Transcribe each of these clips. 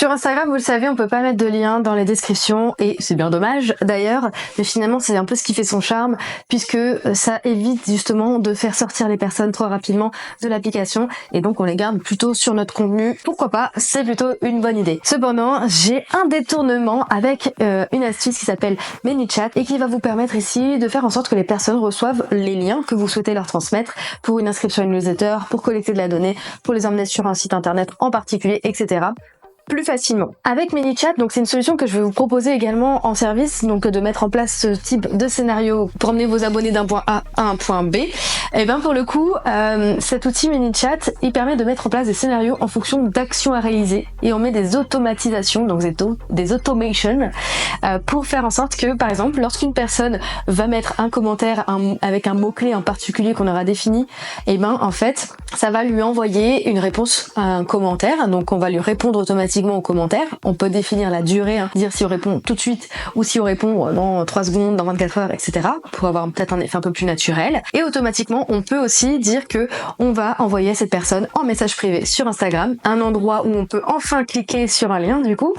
Sur Instagram, vous le savez, on peut pas mettre de lien dans les descriptions et c'est bien dommage d'ailleurs, mais finalement c'est un peu ce qui fait son charme puisque ça évite justement de faire sortir les personnes trop rapidement de l'application et donc on les garde plutôt sur notre contenu. Pourquoi pas, c'est plutôt une bonne idée. Cependant, j'ai un détournement avec une astuce qui s'appelle ManyChat et qui va vous permettre ici de faire en sorte que les personnes reçoivent les liens que vous souhaitez leur transmettre pour une inscription à une newsletter, pour collecter de la donnée, pour les emmener sur un site internet en particulier, etc. plus facilement. Avec ManyChat, donc c'est une solution que je vais vous proposer également en service, donc de mettre en place ce type de scénario pour emmener vos abonnés d'un point A à un point B. Et ben pour le coup, cet outil ManyChat, il permet de mettre en place des scénarios en fonction d'actions à réaliser et on met des automatisations, donc des automations, pour faire en sorte que, par exemple, lorsqu'une personne va mettre un commentaire avec un mot-clé en particulier qu'on aura défini, et ben en fait, ça va lui envoyer une réponse à un commentaire, donc on va lui répondre automatiquement aux commentaires. On peut définir la durée, dire si on répond tout de suite ou si on répond dans 3 secondes, dans 24 heures, etc. pour avoir peut-être un effet un peu plus naturel. Et automatiquement, on peut aussi dire que on va envoyer à cette personne en message privé sur Instagram, un endroit où on peut enfin cliquer sur un lien du coup,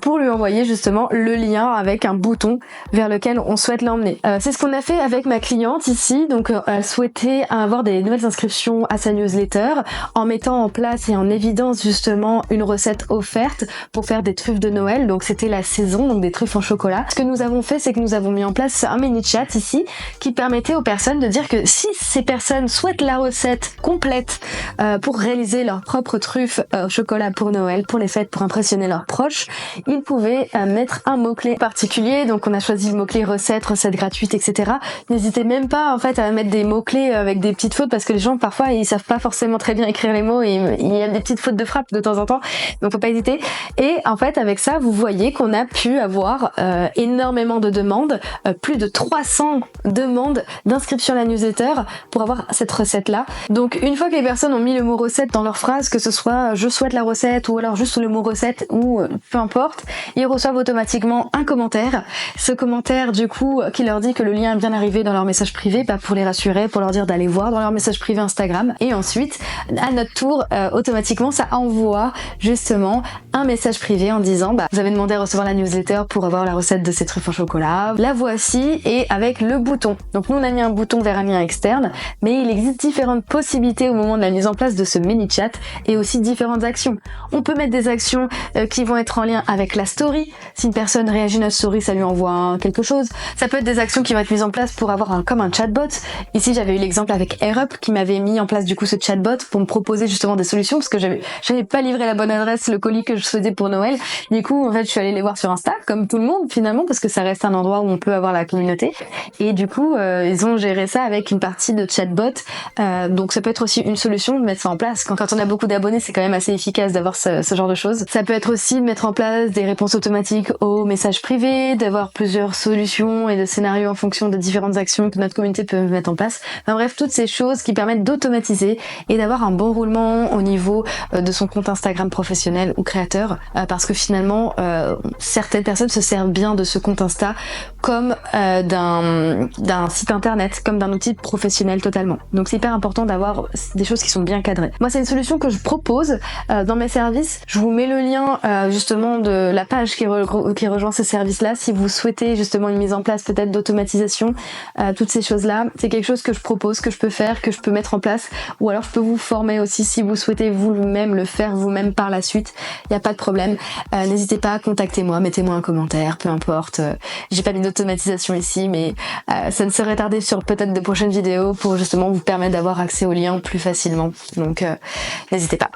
pour lui envoyer justement le lien avec un bouton vers lequel on souhaite l'emmener. C'est ce qu'on a fait avec ma cliente ici, donc elle souhaitait avoir des nouvelles inscriptions à sa newsletter en mettant en place et en évidence justement une recette offerte pour faire des truffes de Noël, donc c'était la saison, donc des truffes en chocolat. Ce que nous avons fait, c'est que nous avons mis en place un ManyChat ici qui permettait aux personnes de dire que si ces personnes souhaitent la recette complète pour réaliser leur propre truffe au chocolat pour Noël, pour les fêtes, pour impressionner leurs proches, ils pouvaient mettre un mot-clé particulier, donc on a choisi le mot-clé recette gratuite, etc. N'hésitez même pas en fait à mettre des mots-clés avec des petites fautes parce que les gens parfois ils savent pas forcément très bien écrire les mots et il y a des petites fautes de frappe de temps en temps, donc faut pas hésiter. Et en fait avec ça vous voyez qu'on a pu avoir énormément de demandes, plus de 300 demandes d'inscription à la newsletter pour avoir cette recette là. Donc une fois que les personnes ont mis le mot recette dans leur phrase, que ce soit je souhaite la recette ou alors juste le mot recette ou peu importe, ils reçoivent automatiquement un commentaire. Ce commentaire du coup qui leur dit que le lien est bien arrivé dans leur message privé, pour les rassurer, pour leur dire d'aller voir dans leur message privé Instagram. Et ensuite à notre tour automatiquement ça envoie justement un message privé en disant vous avez demandé à recevoir la newsletter pour avoir la recette de ces truffes au chocolat, la voici, et avec le bouton. Donc nous on a mis un bouton vers un lien externe, mais il existe différentes possibilités au moment de la mise en place de ce ManyChat et aussi différentes actions. On peut mettre des actions qui vont être en lien avec la story. Si une personne réagit à notre story, ça lui envoie quelque chose. Ça peut être des actions qui vont être mises en place pour avoir comme un chatbot. Ici j'avais eu l'exemple avec AirUp qui m'avait mis en place du coup ce chatbot pour me proposer justement des solutions parce que j'avais pas livré la bonne adresse, le colis que je souhaitais pour Noël. Du coup en fait je suis allée les voir sur Insta comme tout le monde finalement parce que ça reste un endroit où on peut avoir la communauté et du coup ils ont géré ça avec une partie de chatbot. Donc ça peut être aussi une solution de mettre ça en place. Quand on a beaucoup d'abonnés c'est quand même assez efficace d'avoir ce genre de choses. Ça peut être aussi de mettre en place des réponses automatiques aux messages privés, d'avoir plusieurs solutions et de scénarios en fonction de différentes actions que notre communauté peut mettre en place. Enfin bref, toutes ces choses qui permettent d'automatiser et d'avoir un bon roulement au niveau de son compte Instagram professionnel ou créateur, parce que finalement certaines personnes se servent bien de ce compte Insta comme d'un site internet, comme d'un outil professionnel totalement. Donc c'est hyper important d'avoir des choses qui sont bien cadrées. Moi c'est une solution que je propose dans mes services. Je vous mets le lien justement de la page qui rejoint ce service-là si vous souhaitez justement une mise en place peut-être d'automatisation, toutes ces choses-là. C'est quelque chose que je propose, que je peux faire, que je peux mettre en place, ou alors je peux vous former aussi si vous souhaitez vous-même le faire vous-même par la suite. Il n'y a pas de problème. N'hésitez pas, contactez-moi, mettez-moi un commentaire, peu importe. J'ai pas mis d'automatisation ici, mais ça ne serait tardé sur peut-être de prochaines vidéos pour justement vous permettre d'avoir accès aux liens plus facilement. Donc n'hésitez pas.